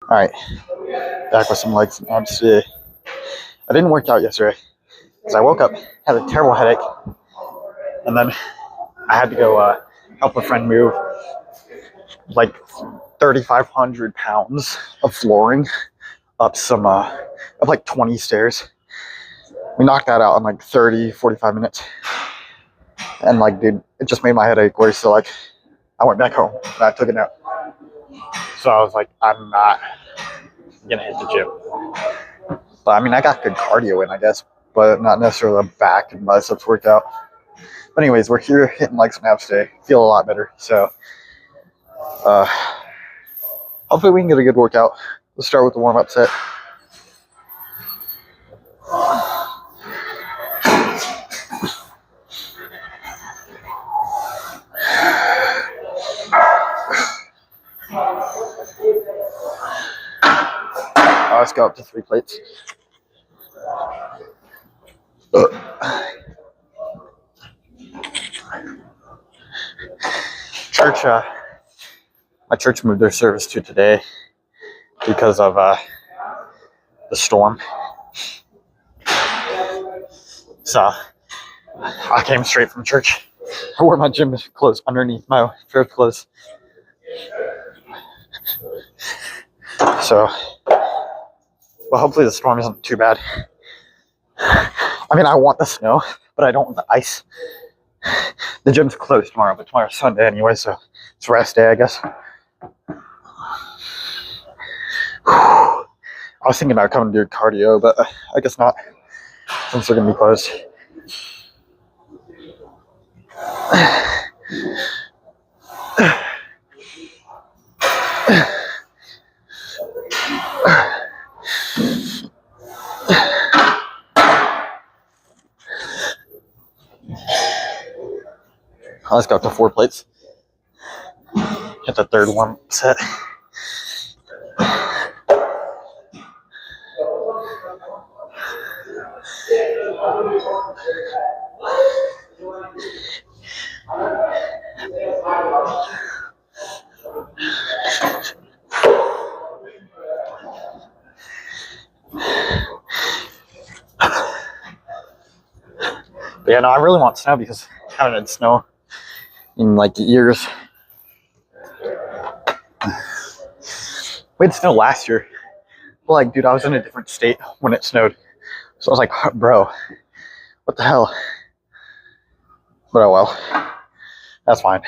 All right, back with some legs and abs today. I didn't work out yesterday because I woke up, had a terrible headache, and then I had to go help a friend move like 3,500 pounds of flooring up up like 20 stairs. We knocked that out in like 30, 45 minutes. And like, dude, it just made my headache worse. So like, I went back home and I took a nap. So I was like, I'm not gonna hit the gym. But I mean, I got good cardio in, I guess, but not necessarily a back and biceps workout. But anyways, we're here hitting legs and abs today. Feel a lot better. So hopefully we can get a good workout. Let's start with the warm-up set. Let's go up to 3 plates. Church, my church moved their service to today because of the storm. So I came straight from church. I wore my gym clothes underneath my church clothes. So, well, hopefully the storm isn't too bad. I mean, I want the snow, but I don't want the ice. The gym's closed tomorrow, but tomorrow's Sunday anyway, so it's rest day, I guess. I was thinking about coming to do cardio, but I guess not, since they're gonna be closed. Let's go up to 4 plates. Hit the third warm set. But yeah, no, I really want snow because I haven't had snow in like years. We had snow last year. But like, dude, I was in a different state when it snowed. So I was like, bro, what the hell? But oh well. That's fine.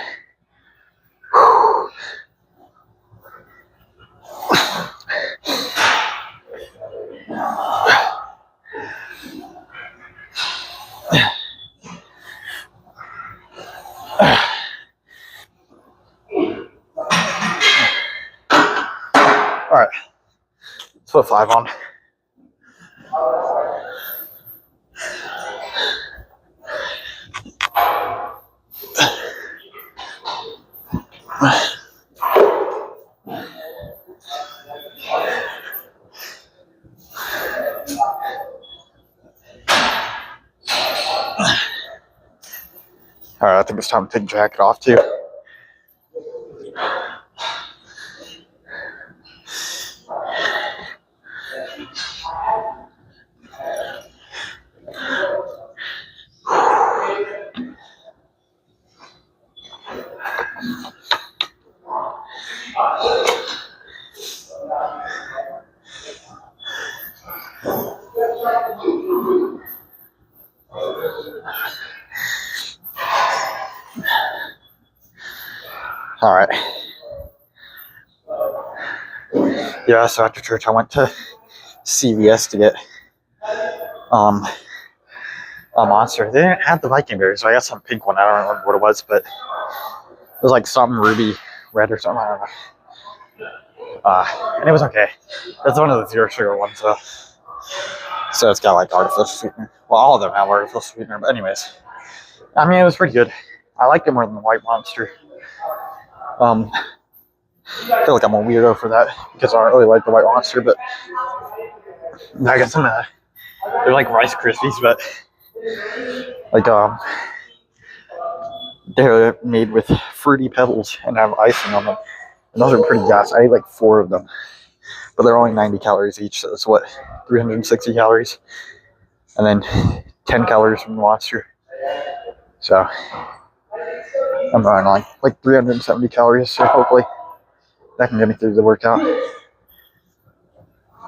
Alright. Let's put 5 on. Alright, I think it's time to take the jacket off too. Alright. Yeah, so after church I went to CVS to get a Monster. They didn't have the Viking berry, so I got some pink one. I don't remember what it was, but it was like some ruby red or something. I don't know. And it was okay. It's one of the 0 sugar ones, though. So it's got like artificial sweetener. Well, all of them have artificial sweetener, but anyways. I mean, it was pretty good. I liked it more than the White Monster. I feel like I'm a weirdo for that because I don't really like the White Monster, but I guess they're like Rice Krispies, but like they're made with Fruity Pebbles and have icing on them. And those are pretty gas. I ate like 4 of them. but they're only 90 calories each, so it's what, 360 calories, and then 10 calories from the Monster. So I'm running like 370 calories, so hopefully that can get me through the workout.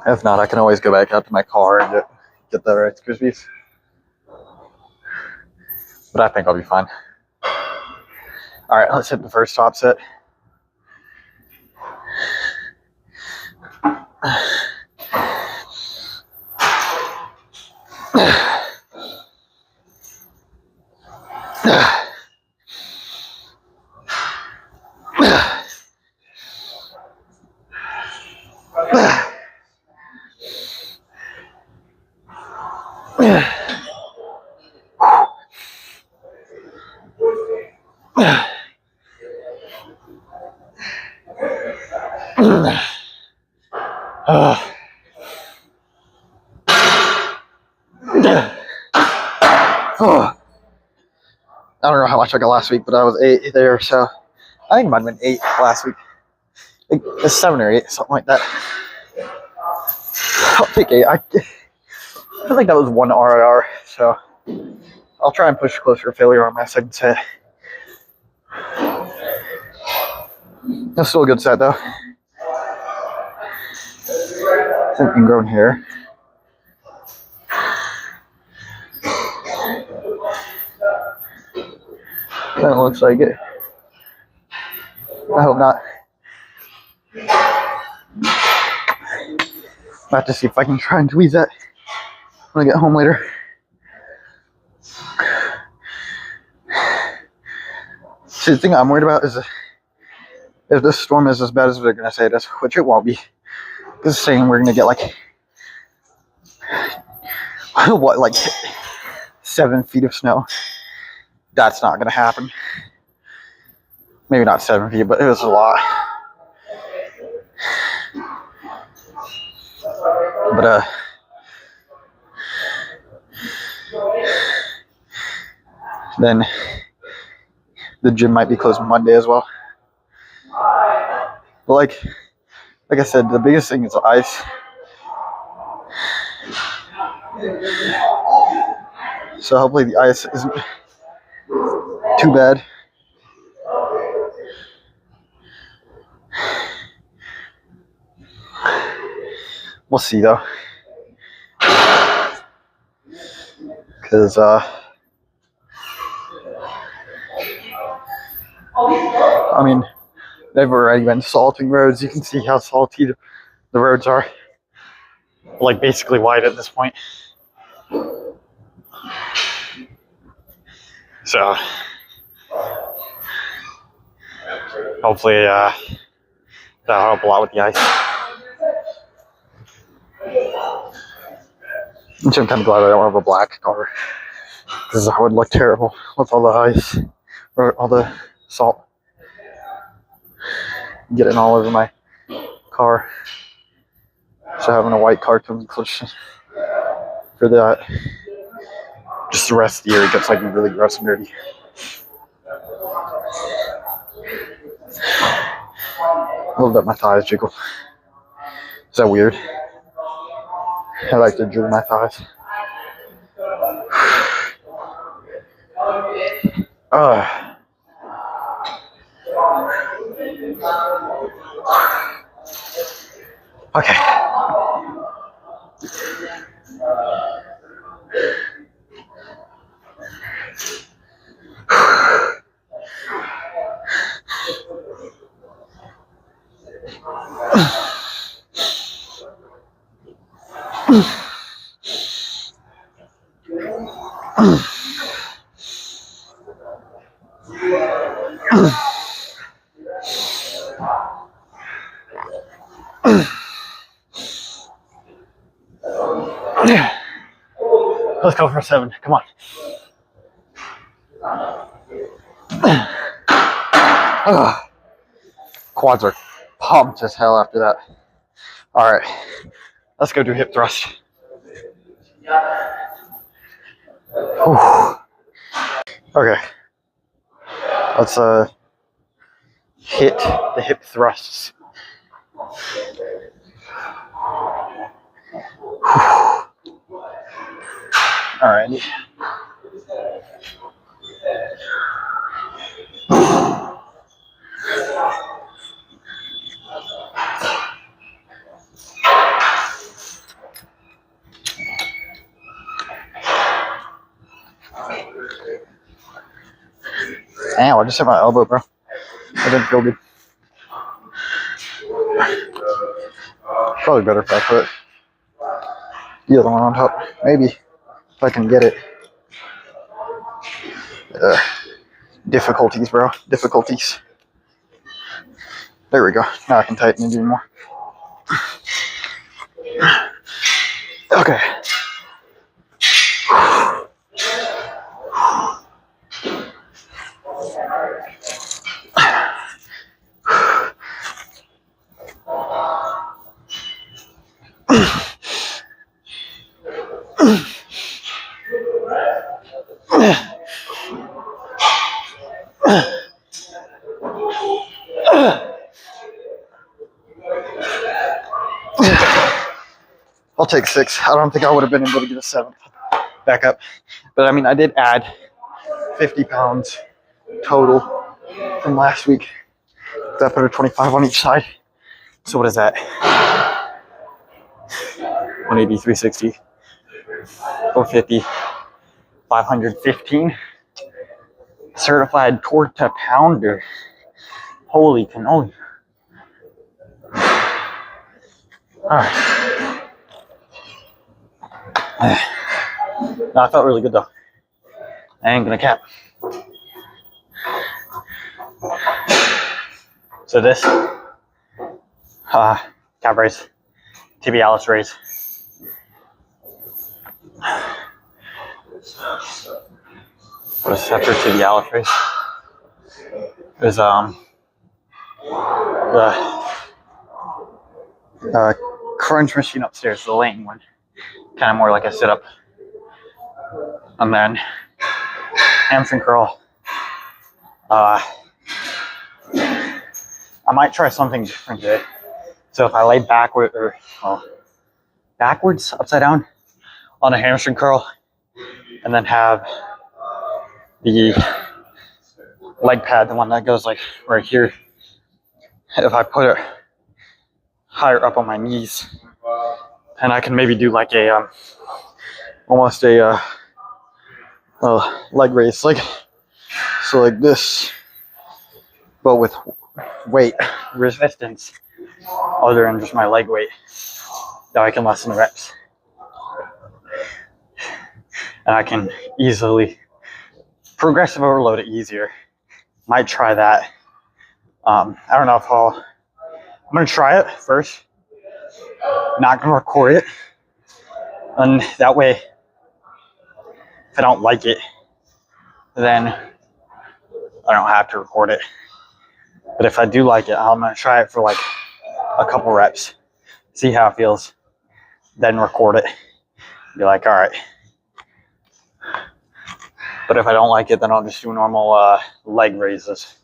If not, I can always go back out to my car and get the Rice Krispies. But I think I'll be fine. All right, let's hit the first top set. I don't know how much I got last week, but I was 8 there, so I think it might have been 8 last week. Like 7 or 8, something like that. I'll take 8. I feel like that was 1 RIR, so I'll try and push closer to failure on my second set. That's still a good set, though. Some ingrown hair. That looks like it. I hope not. I'll have to see if I can try and tweeze that when I get home later. See, the thing I'm worried about is if this storm is as bad as they're going to say it is, which it won't be. Because it's saying we're going to get like, what, like 7 feet of snow. That's not going to happen. Maybe not 7 feet, but it was a lot. But, then the gym might be closed Monday as well. But like I said, the biggest thing is the ice. So hopefully the ice isn't too bad. We'll see though. Because I mean, they've already been salting roads. You can see how salty the roads are. Like basically wide at this point. So hopefully that'll help a lot with the ice. Which I'm kind of glad I don't have a black car, because that would look terrible with all the ice or all the salt getting all over my car. So having a white car comes close for that. Just the rest of the year it gets like really gross and dirty. A little bit my thighs jiggle. Is that weird? I like to jiggle my thighs. Okay. Let's go for 7. Come on. Quads are pumped as hell after that. All right, let's go do hip thrust. Whew. Okay, let's hit the hip thrusts. maybe. Damn, I just hit my elbow, bro. I didn't feel good. Probably better if I put the other one on top. Maybe. If I can get it. Difficulties, bro. Difficulties. There we go. Now I can tighten it even more. Okay. I'll take 6. I don't think I would have been able to get a 7th back up. But I mean, I did add 50 pounds total from last week. That put a 25 on each side. So what is that? 180, 360, 450, 515. Certified torque to pounder. Holy cannoli. Alright. No, I felt really good though. I ain't gonna cap. So this calf raise, tibialis raise. What is after tibialis raise? There's the crunch machine upstairs, the laying one, kind of more like a sit up, and then hamstring curl. I might try something different today. So if I lay backward or backwards, upside down on a hamstring curl, and then have the leg pad, the one that goes like right here, if I put it higher up on my knees, and I can maybe do like a almost a leg raise, like so, like this, but with weight resistance other than just my leg weight, that I can lessen the reps, and I can easily progressive overload it easier. Might try that. I don't know if I'm gonna try it first. Not gonna record it, and that way, if I don't like it, then I don't have to record it. But if I do like it, I'm gonna try it for like a couple reps, see how it feels, then record it. Be like, all right. But if I don't like it, then I'll just do normal leg raises.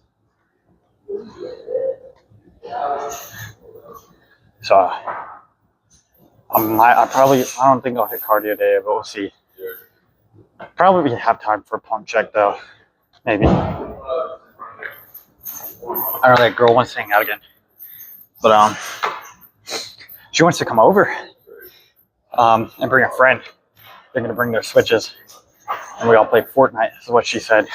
So I don't think I'll hit cardio today, but we'll see. Probably have time for a pump check though, maybe. I know that girl wants to hang out again, but she wants to come over and bring a friend. They're gonna bring their Switches, and we all play Fortnite. Is what she said.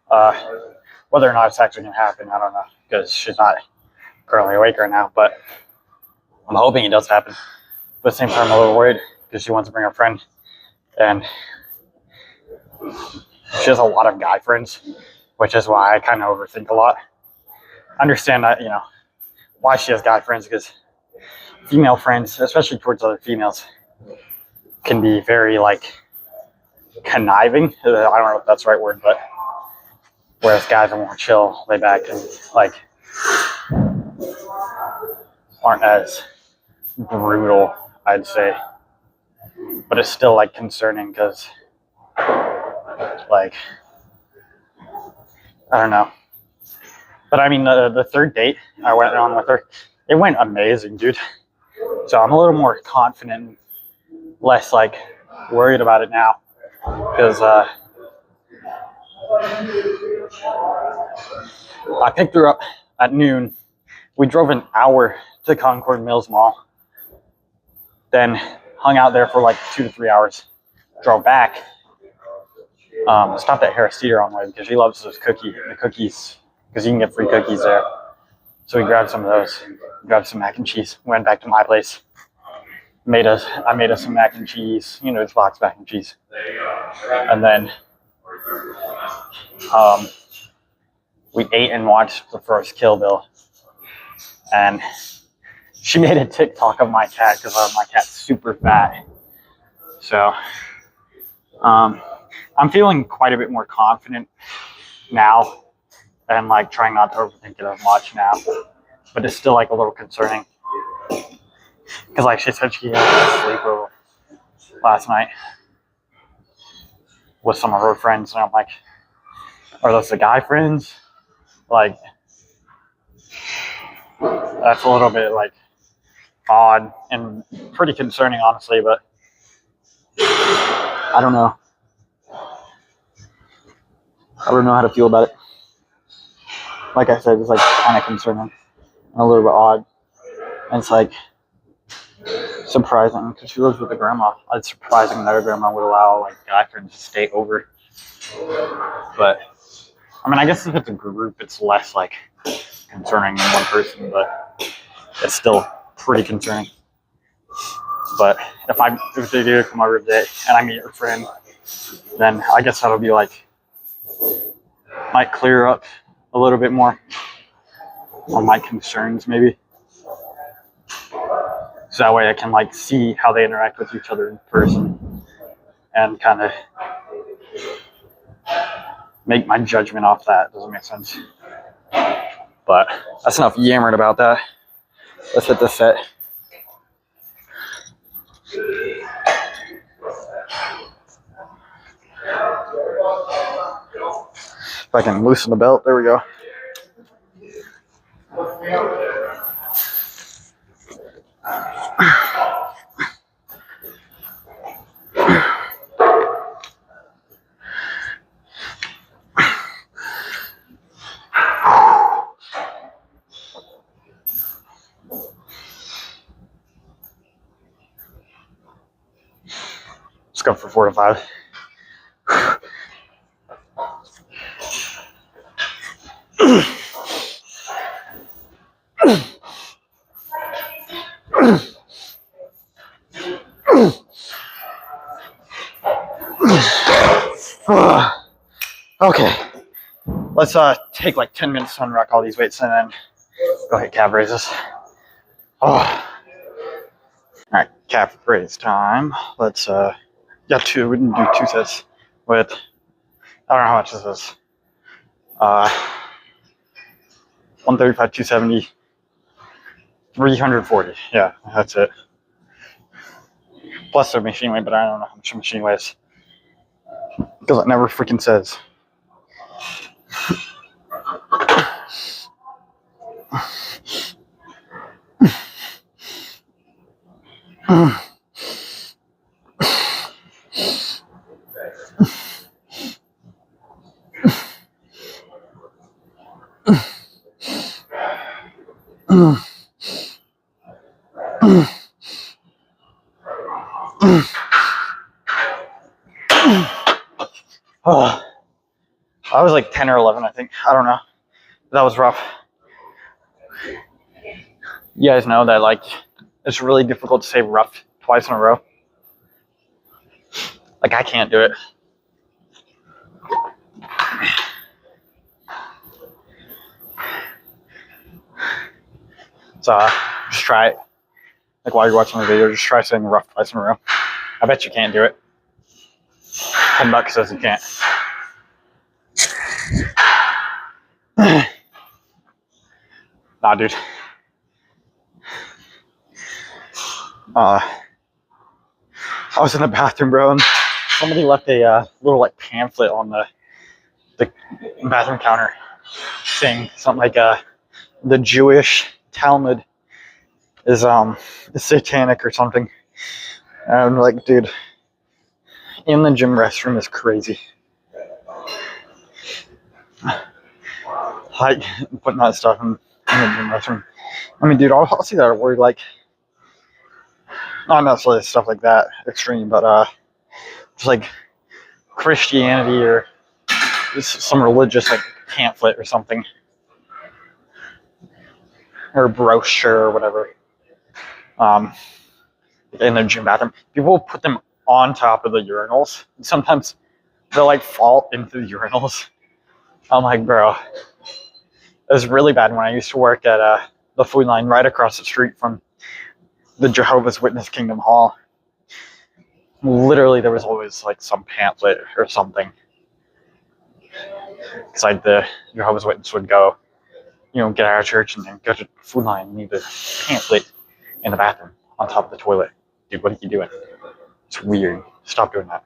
Whether or not it's actually gonna happen, I don't know, because she's not currently awake right now. But I'm hoping it does happen. But at the same time, I'm a little worried because she wants to bring a friend, and she has a lot of guy friends, which is why I kind of overthink a lot. I understand that, why she has guy friends, because female friends, especially towards other females, can be very like conniving. I don't know if that's the right word, but whereas guys are more chill, lay back, and like aren't as brutal, I'd say. But it's still like concerning because like I don't know. But I mean, the third date I went on with her, it went amazing, dude. So I'm a little more confident, less like worried about it now. because I picked her up at noon. We drove an hour to Concord Mills Mall, then hung out there for like 2 to 3 hours. Drove back. Stopped at Harris Teeter on the way because she loves the cookies, because you can get free cookies there. So we grabbed some of those. Grabbed some mac and cheese. Went back to my place. I made us some mac and cheese. You know, it's box mac and cheese. And then we ate and watched the first Kill Bill. And she made a TikTok of my cat because my cat's super fat. So I'm feeling quite a bit more confident now, and like trying not to overthink it as much now. But it's still like a little concerning because like she said she had a sleepover last night with some of her friends, and I'm like, are those the guy friends? Like, that's a little bit like odd and pretty concerning, honestly, but I don't know. I don't know how to feel about it. Like I said, it's like kind of concerning and a little bit odd. And it's like surprising because she lives with a grandma. It's surprising that her grandma would allow like guy friends to stay over. But I mean, I guess if it's a group, it's less like concerning than one person, but it's still pretty concerning. But if they do come over today and I meet her friend, then I guess that'll be like, might clear up a little bit more on my concerns maybe. So that way I can like see how they interact with each other in person and kind of make my judgment off that. Doesn't make sense. But that's enough yammering about that. Let's hit the set. If I can loosen the belt, there we go. Let's go for 4 to 5. Okay, let's take like 10 minutes to unrack all these weights and then go hit calf raises. All right, calf raise time. Let's got 2. We can do 2 sets with, I don't know how much this is. 135, 270, 340. Yeah, that's it. Plus the machine weight, but I don't know how much the machine weighs because it never freaking says. I was like 10 or 11, I think. I don't know. That was rough. You guys know that like it's really difficult to say rough twice in a row. Like I can't do it. So just try it. Like while you're watching the video, just try saying rough twice in a row. I bet you can't do it. $10 says you can't. Nah, dude. I was in the bathroom, bro, and somebody left a little like pamphlet on the bathroom counter saying something like the Jewish Talmud is satanic or something. And I'm like, dude, in the gym restroom is crazy. Like putting that stuff in the gym restroom. I mean, dude, I'll see that at work, like not necessarily stuff like that extreme, but just like Christianity or just some religious like pamphlet or something, or brochure or whatever. In the gym bathroom, people will put them on top of the urinals. Sometimes they'll like fall into the urinals. I'm like, bro, it was really bad when I used to work at the Food Line right across the street from the Jehovah's Witness Kingdom Hall. Literally, there was always like some pamphlet or something. Because like the Jehovah's Witness would go, get out of church and then go to the Food Line and leave the pamphlet in the bathroom on top of the toilet. Dude, what are you doing? It's weird. Stop doing that.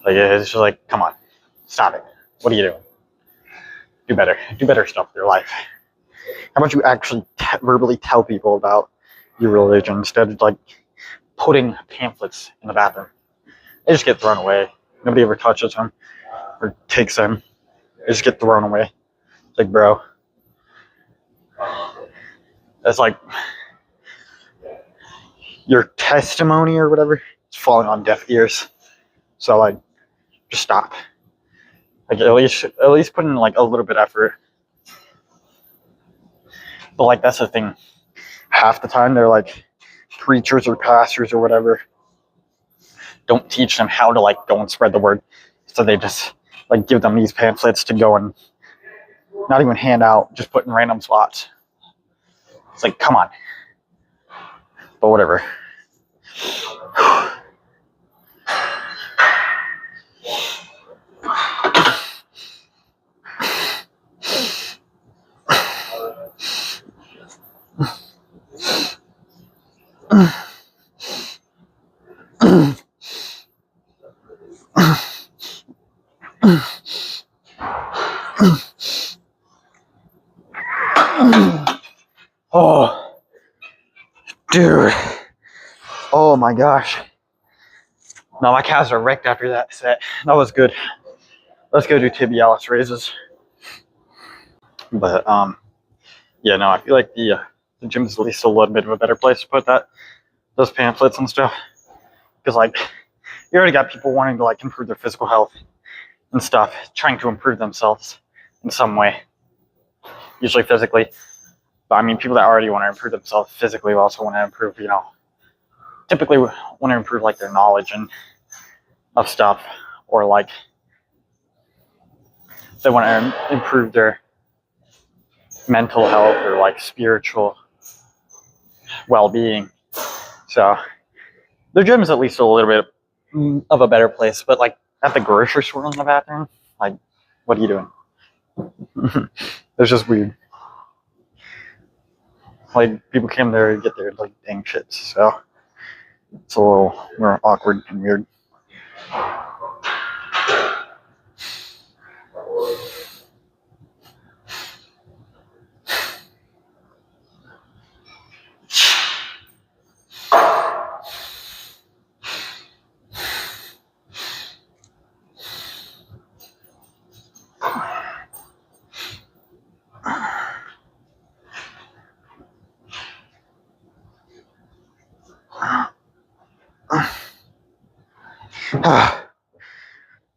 Like, it's just like, come on, stop it. What are you doing? Do better. Do better stuff with your life. How about you actually verbally tell people about your religion instead of like putting pamphlets in the bathroom? They just get thrown away. Nobody ever touches them or takes them. They just get thrown away. It's like, bro, that's like your testimony or whatever. It's falling on deaf ears. So like, just stop. Like at least put in like a little bit of effort. But like that's the thing. Half the time they're like preachers or pastors or whatever don't teach them how to like go and spread the word. So they just like give them these pamphlets to go and not even hand out, just put in random spots. It's like, come on. But whatever. Oh, dude. Oh my gosh. No, my calves are wrecked after that set. That was good. Let's go do tibialis raises. But yeah, no, I feel like the gym is at least a little bit of a better place to put those pamphlets and stuff. Because like you already got people wanting to like improve their physical health and stuff, trying to improve themselves in some way. Usually physically. But I mean, people that already want to improve themselves physically also want to improve, typically want to improve like their knowledge and of stuff, or like they want to improve their mental health or like spiritual well-being. So the gym is at least a little bit of a better place, but like at the grocery store in the bathroom, like, what are you doing? It's just weird. Like people came there to get their like dang shits, so it's a little more awkward and weird.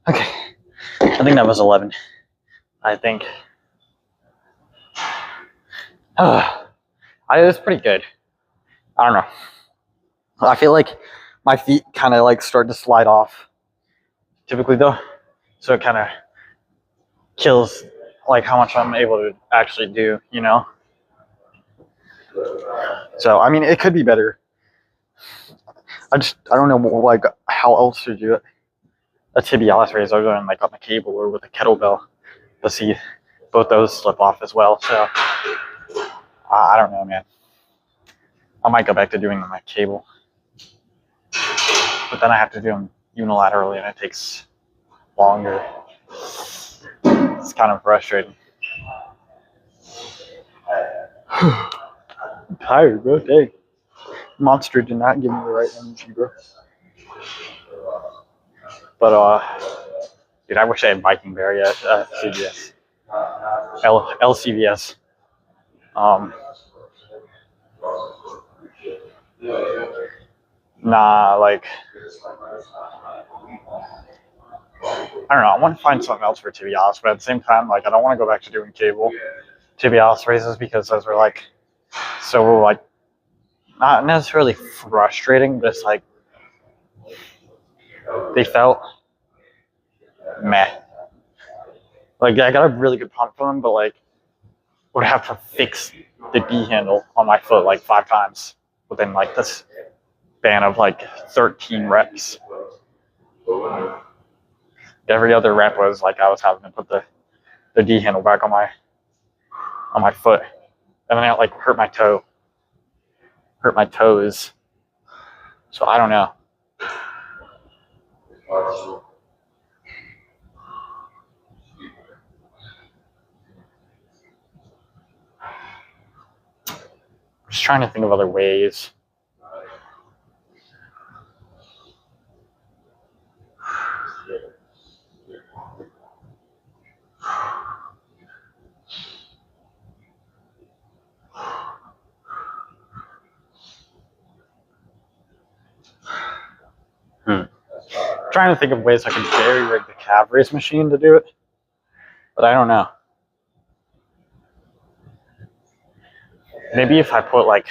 Okay, I think that was 11. I think. It was pretty good. I don't know. I feel like my feet kind of like start to slide off typically though, so it kind of kills like how much I'm able to actually do, So I mean, it could be better. I don't know like how else to do it. A tibialis raise other than like on the cable or with a kettlebell to see both those slip off as well. So I don't know, man. I might go back to doing them on cable, but then I have to do them unilaterally and it takes longer. It's kind of frustrating. tired, bro. Dang. Monster did not give me the right energy, bro. But dude, I wish I had Viking Berry at CVS. LCVS. Nah, like I don't know. I want to find something else for Tibialis, but at the same time, like I don't want to go back to doing cable Tibialis races because those were like so like not necessarily frustrating, but it's like they felt meh. Like I got a really good pump for them, but like would have to fix the D handle on my foot like 5 times within like this span of like 13 reps. Every other rep was like I was having to put the D handle back on my foot, and then it like hurt my toes. So I don't know. Just trying to think of other ways. Trying to think of ways I could jerry rig the calf race machine to do it, but I don't know. Maybe if I put like,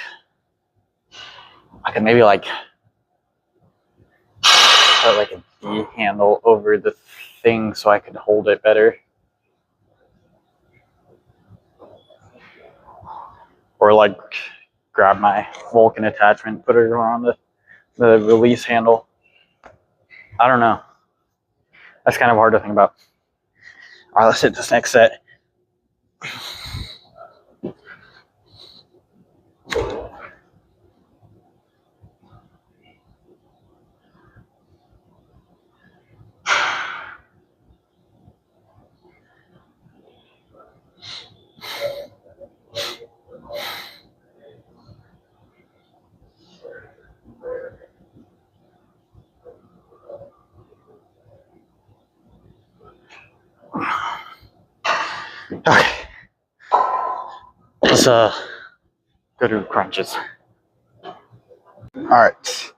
I could maybe like put like a D handle over the thing so I could hold it better. Or like grab my Vulcan attachment, put it around the release handle. I don't know. That's kind of hard to think about. All right, let's hit this next set. Okay. Let's go to crunches. Alright.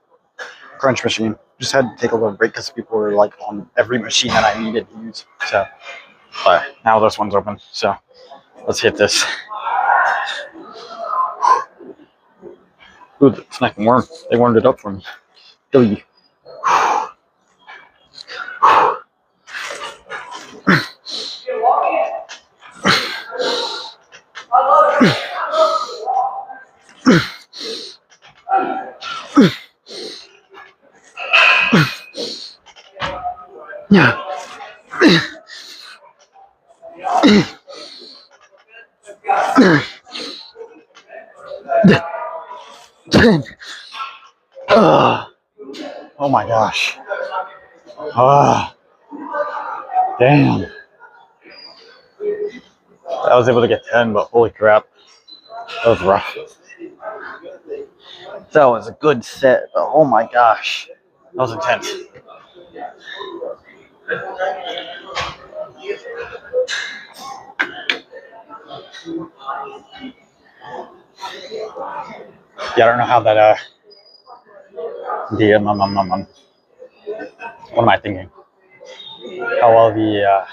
Crunch machine. Just had to take a little break because people were like on every machine that I needed to use. So but now this one's open. So let's hit this. Ooh, it's nice and warm. They warmed it up for me. W. Yeah. Oh my gosh. Damn. I was able to get 10, but holy crap. That was rough. That was a good set, but oh my gosh. That was intense. Yeah, I don't know how that what am I thinking? How well the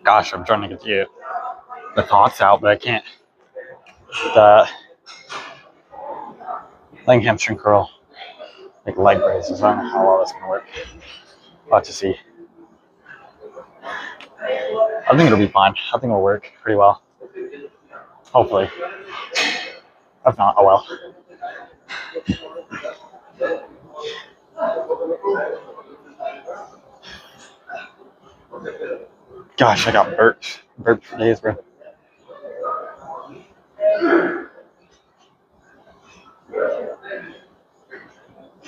gosh, I'm trying to get the thoughts out, but I can't. The leg hamstring curl, like leg braces. I don't know how well that's gonna work. We'll have to see. I think it'll be fine. I think it'll work pretty well. Hopefully. If not, oh well. Gosh, I got burped for days, bro.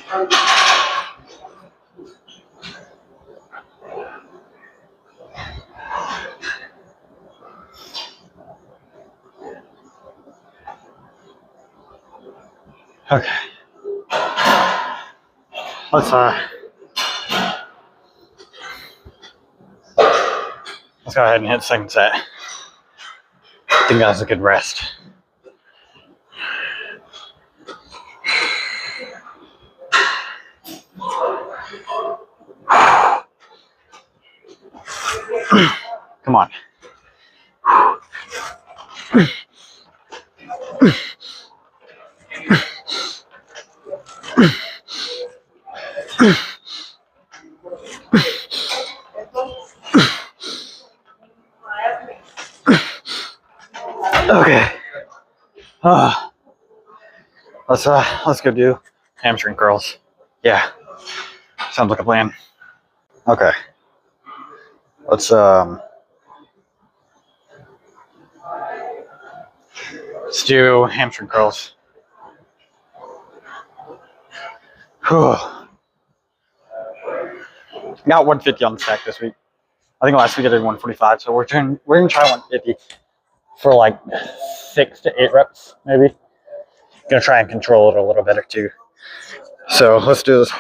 Okay. Let's go ahead and hit second set. I think that was a good rest. Come on. Okay. Let's go do hamstring curls. Yeah. Sounds like a plan. Okay. Let's do hamstring curls. Whew. Got 150 on the stack this week. I think last week I did 145, so we're gonna try 150 for like 6 to 8 reps, maybe. Gonna try and control it a little better too. So let's do this.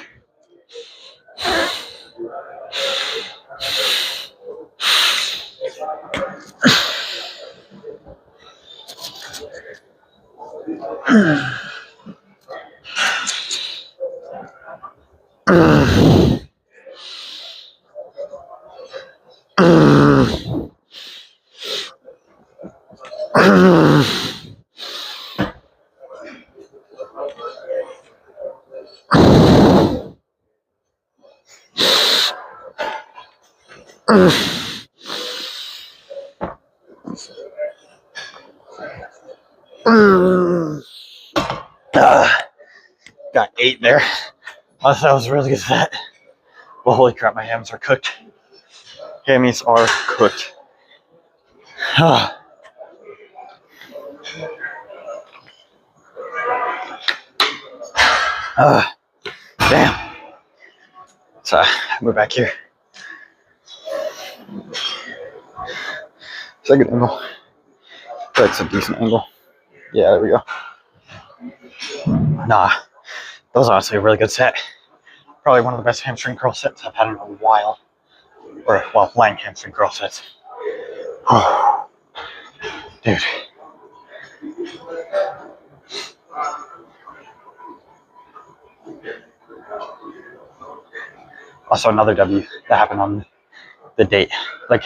Got 8 there. That was a really good set. Well, holy crap, my hams are cooked. Hammies are cooked. Damn. So move back here. Second angle. That's a decent angle. Yeah, there we go. Nah, that was honestly a really good set. Probably one of the best hamstring curl sets I've had in a while. Or, well, laying hamstring curl sets. Dude. Also, another W that happened on the date. Like,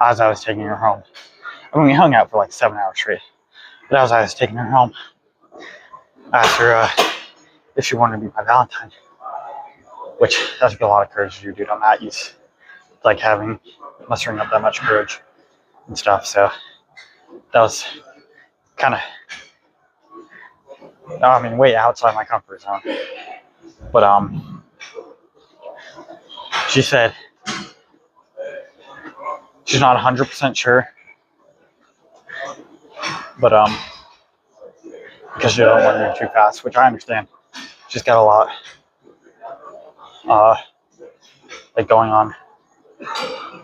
as I was taking her home. I mean, we hung out for like 7 hours straight. But as I was taking her home, I asked her if she wanted to be my Valentine. Which, that took a lot of courage to do, dude. I'm not used to, like, mustering up that much courage and stuff. So, that was kind of, I mean, way outside my comfort zone. But, she said she's not 100% sure. But, because she doesn't want to move too fast, which I understand. She's got a lot, like, going on,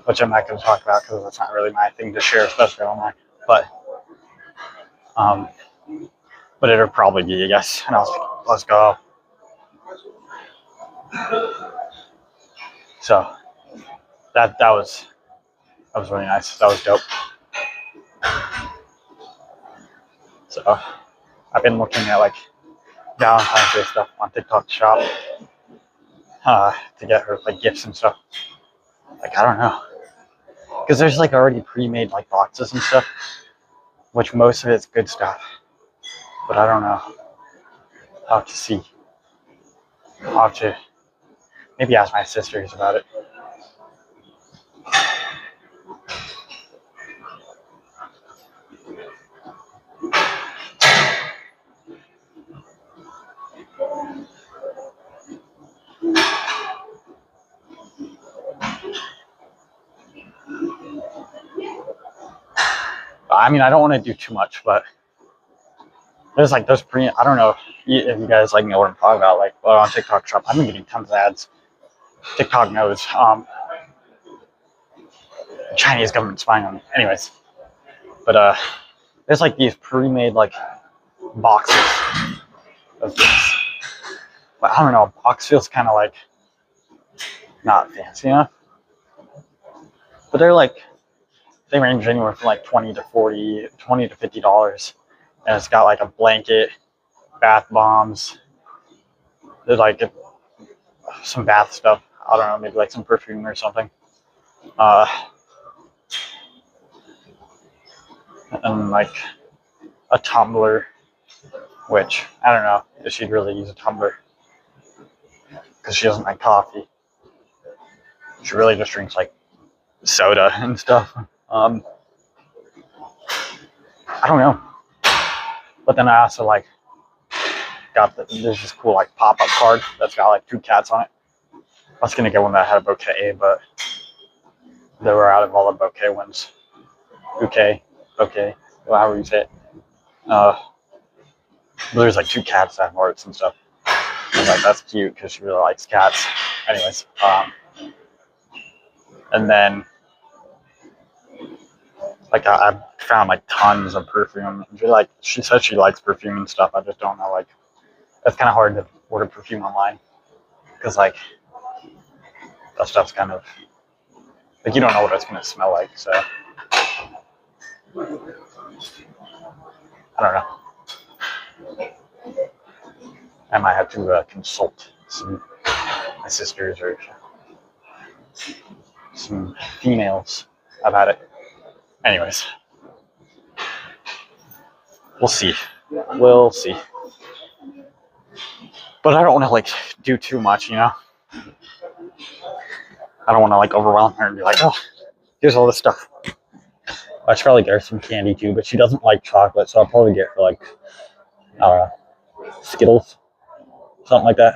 which I'm not going to talk about because that's not really my thing to share, especially online. But it'll probably be, I guess. And I was like, let's go. So that was really nice. That was dope. So I've been looking at like Valentine's Day stuff on TikTok Shop to get her like gifts and stuff. Like, I don't know, because there's like already pre-made like boxes and stuff, which most of it's good stuff. But I don't know. I'll have to see. I'll have to maybe ask my sisters about it. I mean, I don't want to do too much, but There's like those I don't know if you guys like know what I'm talking about. Like on TikTok shop, I've been getting tons of ads. TikTok knows. Chinese government spying on me. Anyways, but there's like these pre-made like boxes of this. But I don't know, box feels kind of like not fancy enough. But they're like they range anywhere from like 20 to $50, and it's got like a blanket, bath bombs. There's like some bath stuff. I don't know, maybe like some perfume or something. And like a tumbler, which I don't know if she'd really use a tumbler because she doesn't like coffee. She really just drinks like soda and stuff. I don't know. But then I also like got there's this cool like pop-up card that's got like 2 cats on it. I was gonna get one that had a bouquet, but they were out of all the bouquet ones. Bouquet, however you say it. But there's like 2 cats that have hearts and stuff. And like that's cute because she really likes cats. Anyways, and then like I found like tons of perfume. She says she likes perfume and stuff. I just don't know. Like it's kind of hard to order perfume online because like that stuff's kind of like you don't know what it's gonna smell like. So I don't know. I might have to consult my sisters or some females about it. Anyways, we'll see. But I don't want to like do too much, you know. I don't want to like overwhelm her and be like, oh, here's all this stuff. I should probably get her some candy too, but she doesn't like chocolate, so I'll probably get her like, I don't know, Skittles, something like that.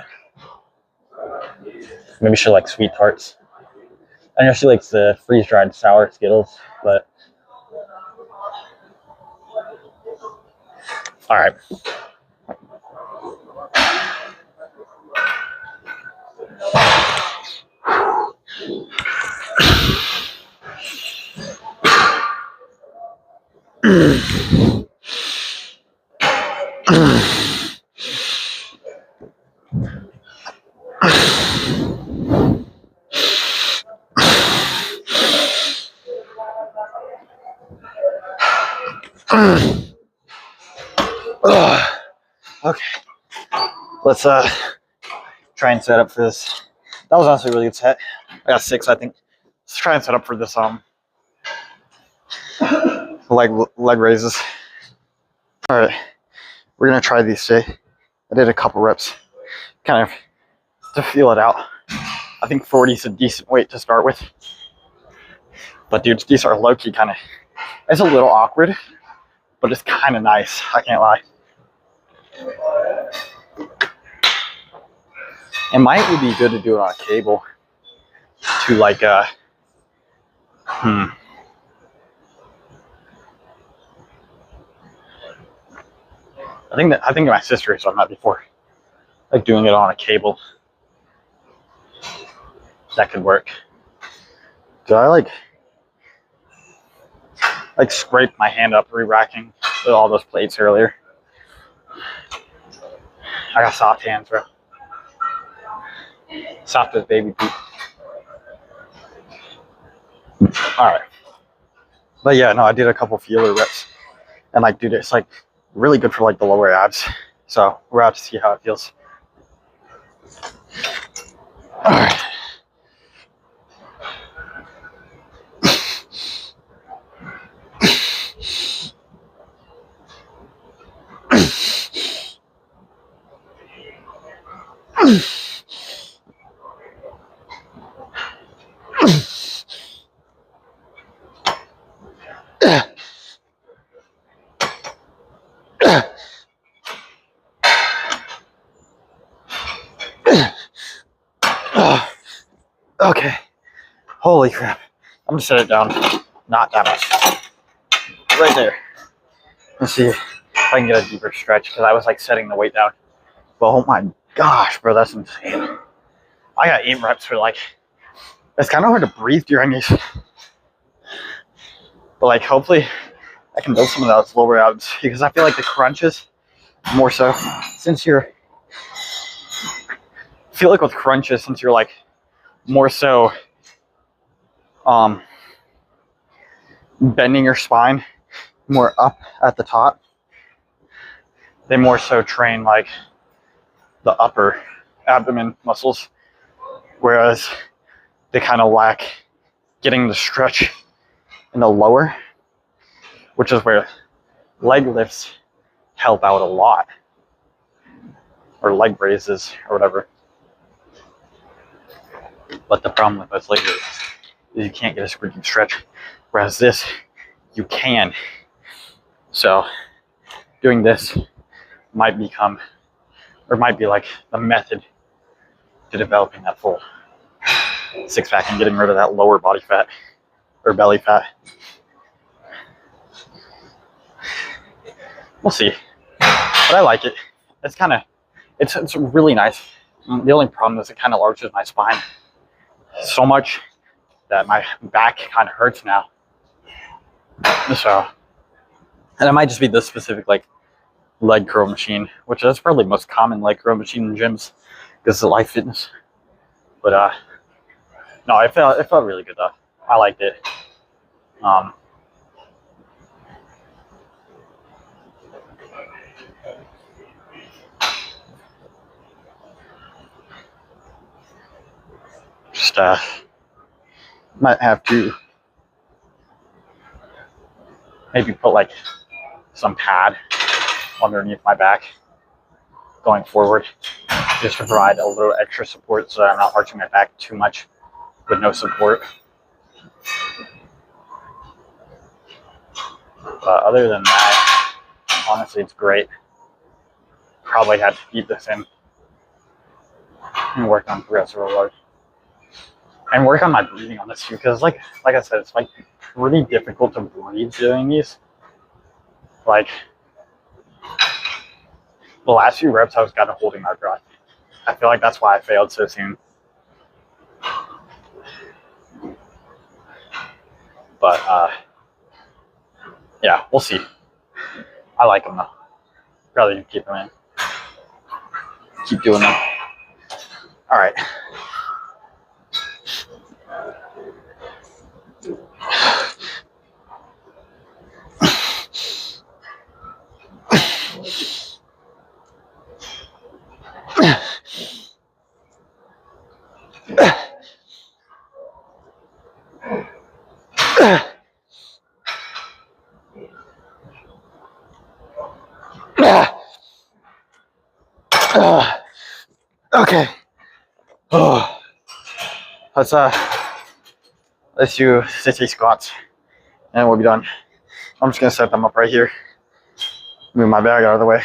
Maybe she'll like sweet tarts. I know she likes the freeze-dried sour Skittles, but all right. Okay, let's try and set up for this. That was honestly a really good set. I got 6, I think. Let's try and set up for this leg raises. All right, we're gonna try these today. I did a couple reps, kind of to feel it out. I think 40 is a decent weight to start with. But dude, these are low-key kind of. It's a little awkward, but it's kind of nice. I can't lie. It might would be good to do it on a cable to like I think my sister has done that before. Like doing it on a cable. That could work. Did I like scrape my hand up re-racking with all those plates earlier? I got soft hands, bro. Soft as baby poop. Alright. But yeah, no, I did a couple feeler reps. And like, dude, it's like really good for like the lower abs. So we're out to see how it feels. Alright. Okay. Holy crap. I'm gonna set it down. Not that much. Right there. Let's see if I I can get a deeper stretch because I was like setting the weight down. But oh my gosh, bro, that's insane. I got 8 reps for like, it's kind of hard to breathe during these. But like, hopefully I can build some of those lower abs because I feel like the crunches more so since you're, I feel like with crunches, since you're like more so bending your spine more up at the top, they more so train like the upper abdomen muscles, whereas they kind of lack getting the stretch in the lower, which is where leg lifts help out a lot, or leg raises or whatever. But the problem with those leg raises is you can't get a super deep stretch, whereas this you can. So doing this might become, or might be like the method to developing that full six pack and getting rid of that lower body fat or belly fat. We'll see, but I like it. It's kind of, it's really nice. The only problem is it kind of arches my spine so much that my back kind of hurts now. So, and it might just be this specific like leg curl machine, which is probably the most common leg curl machine in gyms because of Life Fitness. But no, it felt really good though. I liked it. Just might have to maybe put like some pad underneath my back going forward, just to provide a little extra support so that I'm not arching my back too much with no support. But other than that, honestly, it's great. Probably had to keep this in and work on progressive overload. And work on my breathing on this too, because like I said, it's like pretty difficult to breathe doing these. Like the last few reps, I was kind of holding my breath. I feel like that's why I failed so soon. But yeah, we'll see. I like them though. Rather than keep them in. Keep doing them. All right. Okay. Oh. Let's do 60 squats and we'll be done. I'm just gonna set them up right here. Move my bag out of the way.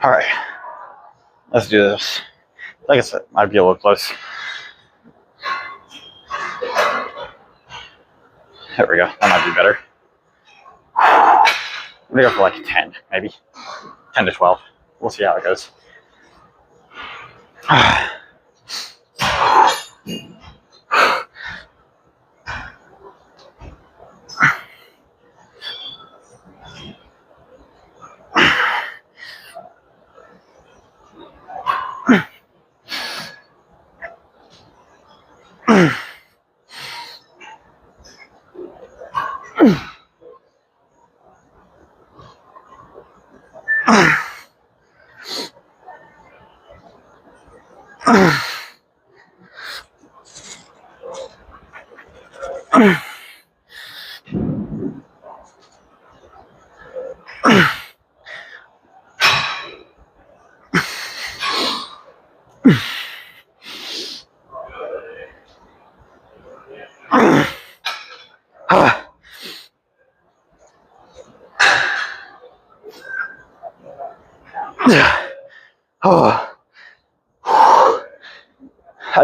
All right, let's do this. Like I said, might be a little close. There we go, that might be better. I'm gonna go for like 10, maybe 10 to 12. We'll see how it goes.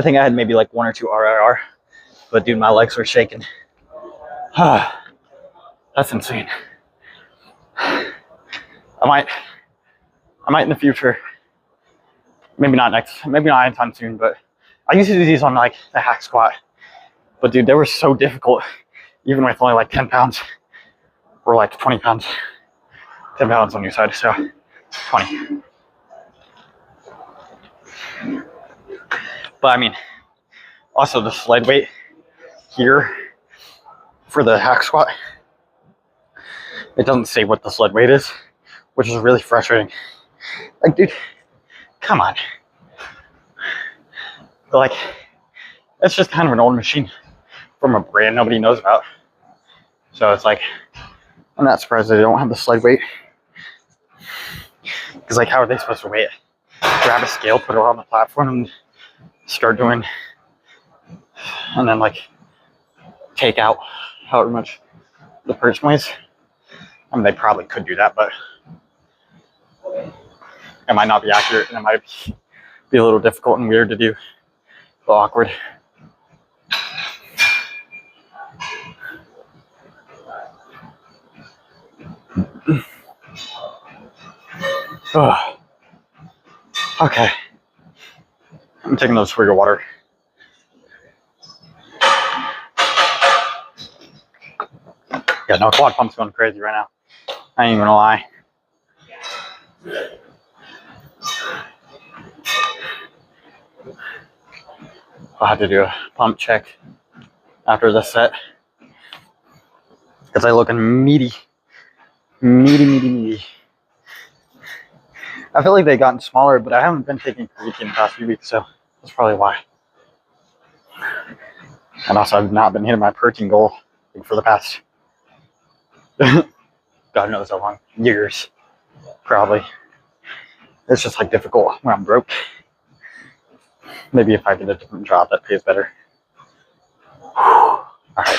I think I had maybe like 1 or 2 RIR, but dude, my legs were shaking. That's insane. I might in the future, maybe not anytime soon, but I used to do these on like the hack squat. But dude, they were so difficult, even with only like 10 pounds or like 20 pounds. 10 pounds on your side, so 20. But I mean, also the sled weight here for the hack squat, it doesn't say what the sled weight is, which is really frustrating. Like, dude, come on. But like, it's just kind of an old machine from a brand nobody knows about. So it's like, I'm not surprised they don't have the sled weight. Because like, how are they supposed to weigh it? Grab a scale, put it on the platform, and start doing, and then like take out however much the person weighs. I mean, they probably could do that, but it might not be accurate, and it might be a little difficult and weird to do. A little awkward. Oh. Okay. I'm taking those swig of water. Yeah, no, quad pump's going crazy right now. I ain't even gonna lie. I'll have to do a pump check after this set. Because I looking meaty. Meaty. I feel like they've gotten smaller, but I haven't been taking creatine the past few weeks, so that's probably why. And also, I've not been hitting my protein goal for the past, God knows how long, years, probably. It's just like difficult when I'm broke. Maybe if I get a different job that pays better. All right.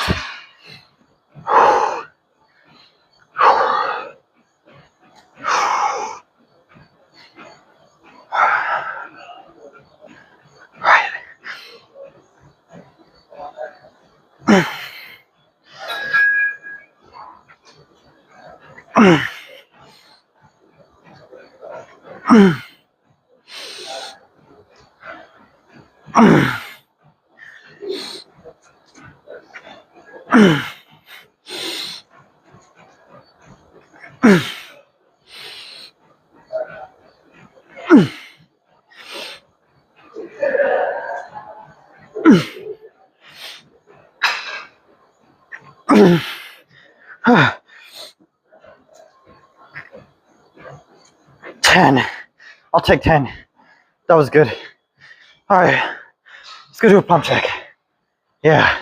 Ten. I'll take 10. That was good. All right, let's go do a pump check. Yeah.